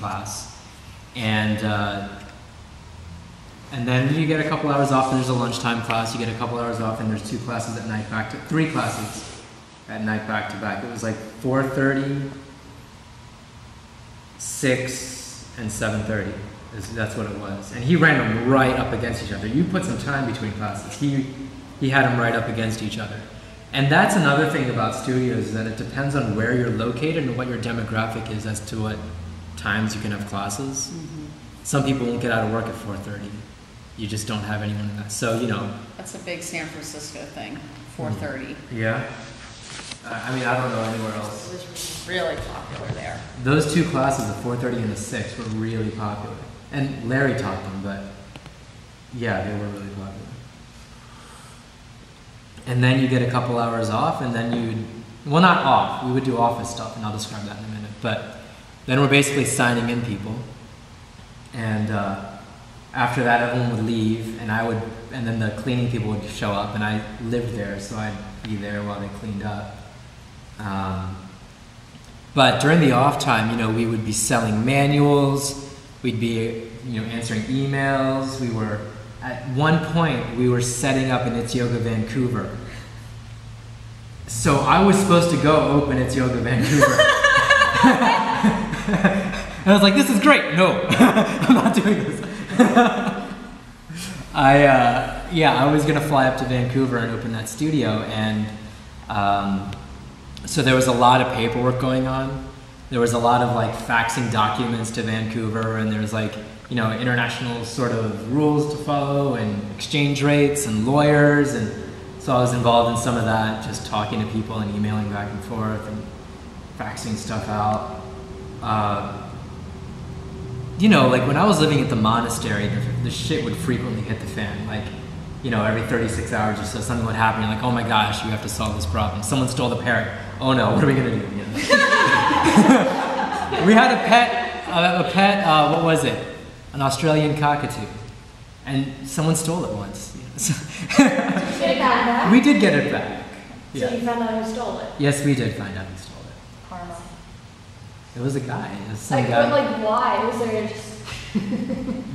class, and then you get a couple hours off. And there's a lunchtime class. You get a couple hours off, and there's 2 classes at night three classes at night back to back. It was like 4:30, 6, and 7:30. That's what it was. And he ran them right up against each other. You put some time between classes. He had them right up against each other. And that's another thing about studios, is that it depends on where you're located and what your demographic is as to what times you can have classes. Mm-hmm. Some people won't get out of work at 4:30. You just don't have anyone in that. So, you know. That's a big San Francisco thing, 4:30. Yeah. I mean, I don't know anywhere else. It was really popular there. Those 2 classes, the 4:30 and the 6, were really popular. And Larry taught them, but yeah, they were really popular. And then you get a couple hours off, and then well, not off. We would do office stuff, and I'll describe that in a minute. But then we're basically signing in people. And after that, everyone would leave, and then the cleaning people would show up, and I lived there, so I'd be there while they cleaned up. But during the off time, you know, we would be selling manuals. We'd be, you know, answering emails. At one point, we were setting up in It's Yoga Vancouver. So I was supposed to go open It's Yoga Vancouver. And I was like, this is great. No, I'm not doing this. I was going to fly up to Vancouver and open that studio. And so there was a lot of paperwork going on. There was a lot of like faxing documents to Vancouver, and there was like, you know, international sort of rules to follow and exchange rates and lawyers, and so I was involved in some of that, just talking to people and emailing back and forth and faxing stuff out. You know, like when I was living at the monastery, the shit would frequently hit the fan. Like, you know, every 36 hours or so, something would happen. You're like, oh my gosh, you have to solve this problem. Someone stole the parrot. Oh no, what are we gonna do? You know? We had a pet, what was it? An Australian cockatoo. And someone stole it once. You know, so did you get it back? We did get it back. So you found out who stole it? Yes, we did find out who stole it. Karma. It was a guy. It was some Like, guy. but like why? Was there just...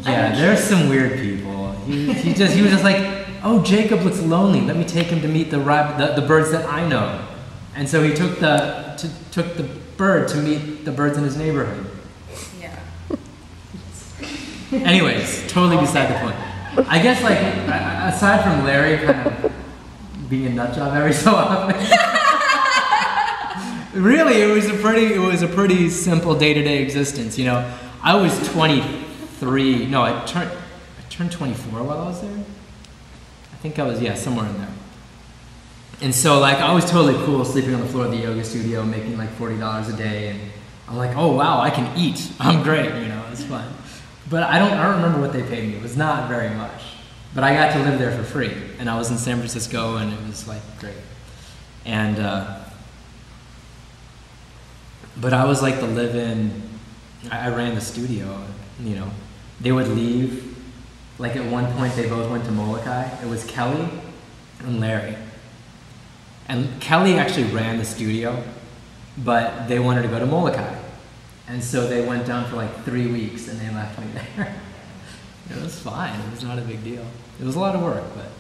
Yeah, there's some weird people. He was just like, oh, Jacob looks lonely. Let me take him to meet the birds that I know. And so he took the bird to meet the birds in his neighborhood. Yeah. Anyways, totally beside the point. I guess like aside from Larry kind of being a nut job every so often, really it was a pretty simple day-to-day existence. You know, I was 23. No, I turned 24 while I was there. I think I was, yeah, somewhere in there. And so like I was totally cool sleeping on the floor of the yoga studio, making like $40 a day, and I'm like, oh wow, I can eat. I'm great, you know, it's fun. But I don't remember what they paid me. It was not very much. But I got to live there for free, and I was in San Francisco, and it was like great. And but I was like the live-in. I ran the studio. You know, they would leave. Like at one point, they both went to Molokai. It was Kelly and Larry. And Kelly actually ran the studio, but they wanted to go to Molokai. And so they went down for like 3 weeks, and they left me there. It was fine. It was not a big deal. It was a lot of work, but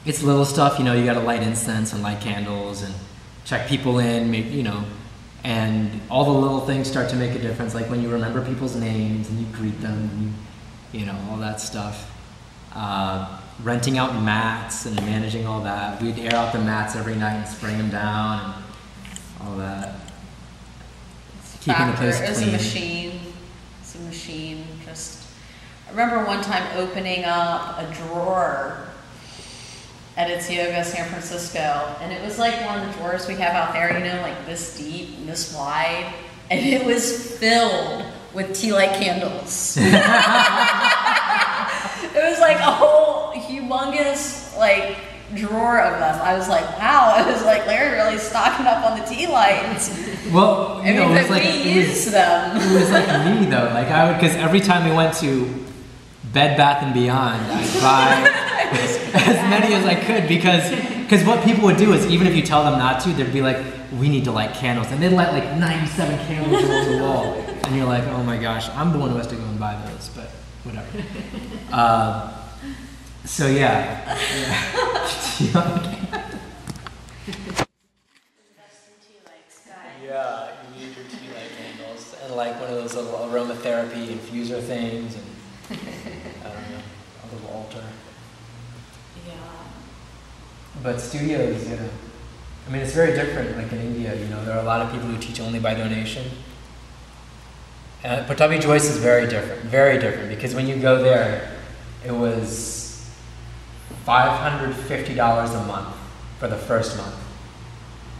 it's little stuff. You know, you got to light incense and light candles and check people in, maybe, you know, and all the little things start to make a difference, like when you remember people's names and you greet them, and you know, all that stuff. Renting out mats and managing all that. We'd air out the mats every night and spring them down and all that. Keeping the place clean. It's a machine. Just, I remember one time opening up a drawer at It's Yoga San Francisco, and it was like one of the drawers we have out there, you know, like this deep and this wide, and it was filled with tea light candles. It was like a whole humongous like drawer of them. I was like, wow. I was like, Larry really stocking up on the tea lights. Well, you know, it was like we used them. It was like me though. Like because every time we went to Bed Bath and Beyond, I'd buy as many as I could because what people would do is even if you tell them not to, they'd be like, we need to light candles, and they'd light like 97 candles along the wall. and you're like, oh my gosh, I'm the one who has to go and buy those, but whatever. So yeah. Yeah, you need your tea light candles and like one of those little aromatherapy infuser things, and I don't know, a little altar. Yeah. But studios, yeah. I mean, it's very different. Like in India, you know, there are a lot of people who teach only by donation. Pattabhi Jois is very different, because when you go there, it was $550 a month for the first month.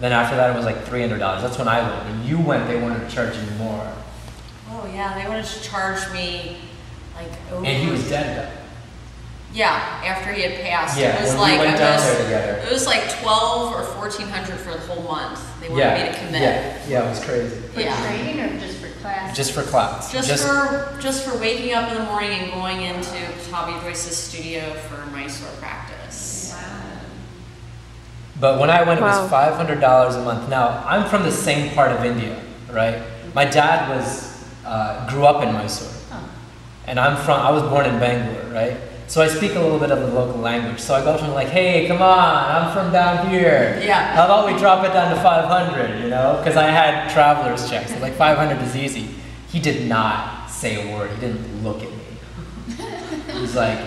Then after that, it was like $300. That's when I went. When you went, they wanted to charge you more. Oh yeah, they wanted to charge me like over. And he was dead though. Yeah, after he had passed. Yeah, it was when like we went down there together. It was like $1,200 or $1,400 for the whole month. They wanted me to commit. Yeah, it was crazy. For training or just for class? Just for class. Just for waking up in the morning and going into Pattabhi Jois's studio for Mysore practice. Wow. But when I went, it was $500 a month. Now, I'm from the same part of India, right? My dad grew up in Mysore. And I was born in Bangalore, right? So I speak a little bit of the local language. So I go to him like, hey, come on, I'm from down here. Yeah. How about we drop it down to 500, you know? Because I had traveler's checks. So like 500 is easy. He did not say a word. He didn't look at me. He's like,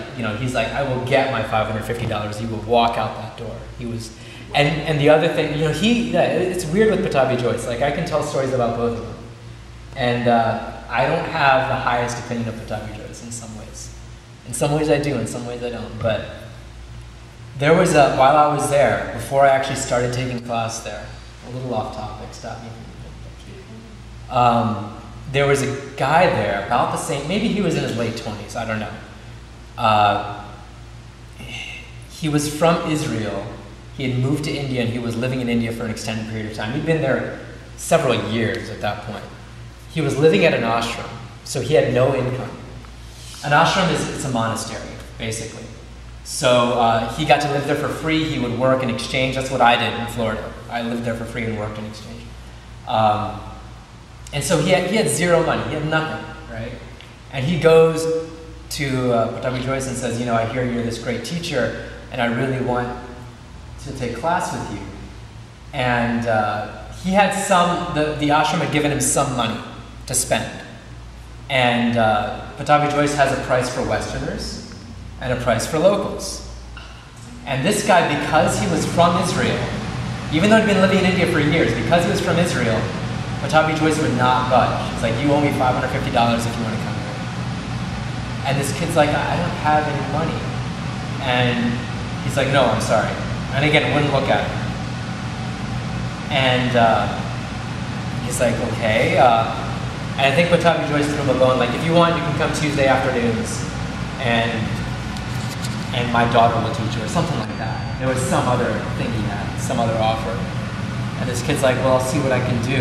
I will get my $550. He will walk out that door. He was, and the other thing, it's weird with Pattabhi Jois. Like I can tell stories about both of them. And I don't have the highest opinion of Pattabhi Jois in some ways. In some ways I do, in some ways I don't. But there was while I was there, before I actually started taking class there, a little off topic, stop me. There was a guy there about the same, maybe he was in his late 20s, I don't know. He was from Israel. He had moved to India and he was living in India for an extended period of time. He'd been there several years at that point. He was living at an ashram, so he had no income. An ashram it's a monastery, basically. So he got to live there for free. He would work in exchange. That's what I did in Florida. I lived there for free and worked in exchange. And so he had zero money. He had nothing, right? And he goes to Pattabhi Jois and says, I hear you're this great teacher, and I really want to take class with you. And he had the ashram had given him some money to spend. And Pattabhi Jois has a price for Westerners and a price for locals. And this guy, because he was from Israel, even though he'd been living in India for years, because he was from Israel, Pattabhi Jois would not budge. He's like, you owe me $550 if you want to come here. And this kid's like, I don't have any money. And he's like, no, I'm sorry. And again, wouldn't look at him. And he's like, okay. And I think Pattabhi Jois threw him a bone, like, if you want, you can come Tuesday afternoons, and my daughter will teach you, or something like that. There was some other thing he had, some other offer. And this kid's like, well, I'll see what I can do.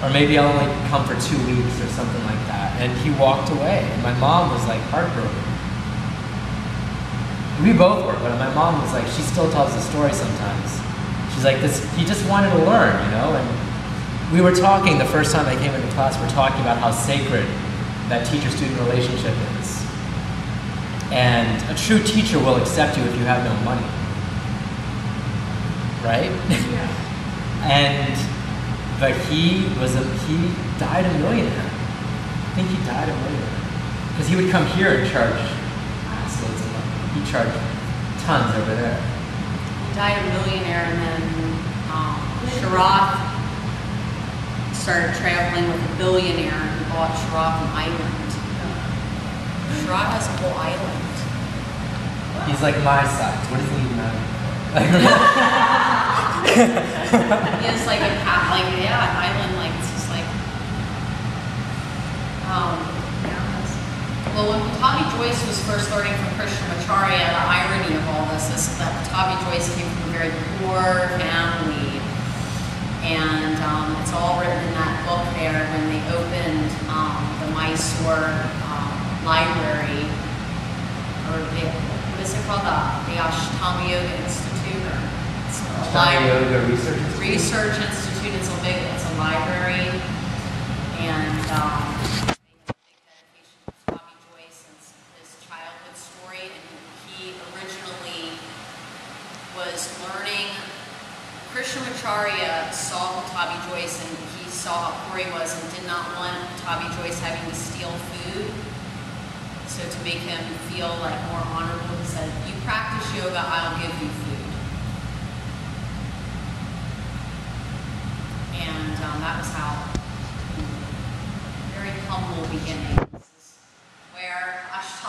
Or maybe I'll only come for 2 weeks or something like that. And he walked away. And my mom was like heartbroken. We both were, but my mom was like, she still tells the story sometimes. She's like, he just wanted to learn, And we were talking the first time I came into class, we're talking about how sacred that teacher-student relationship is. And a true teacher will accept you if you have no money. Right? Yeah. But he died a millionaire. I think he died a millionaire. Because he would come here and charge loads of money. He charged tons over there. He died a millionaire, and then Sharath started traveling with a billionaire and bought Sharath an island. Sharath has a whole island. He's like my size. What does he even matter? He has like an island, like it's just like well, when Pattabhi Jois was first learning from Krishnamacharya, the irony of all this is that Pattabhi Jois came from a very poor family, and it's all written in that book there when they opened the Mysore library, or what is it called, the Ashtanga Yoga Institute, or Ashtanga Yoga Research Institute. Research Institute. It's a library, and they have a big dedication to Tommy Joyce and his childhood story. And he originally was learning. Krishnamacharya saw Tommy Joyce and he saw how poor he was and did not want Tommy Joyce having to steal food. So to make him feel like more honorable, he said, "You practice yoga, I'll give you food." And that was how, very humble beginnings. This is where Ashtanga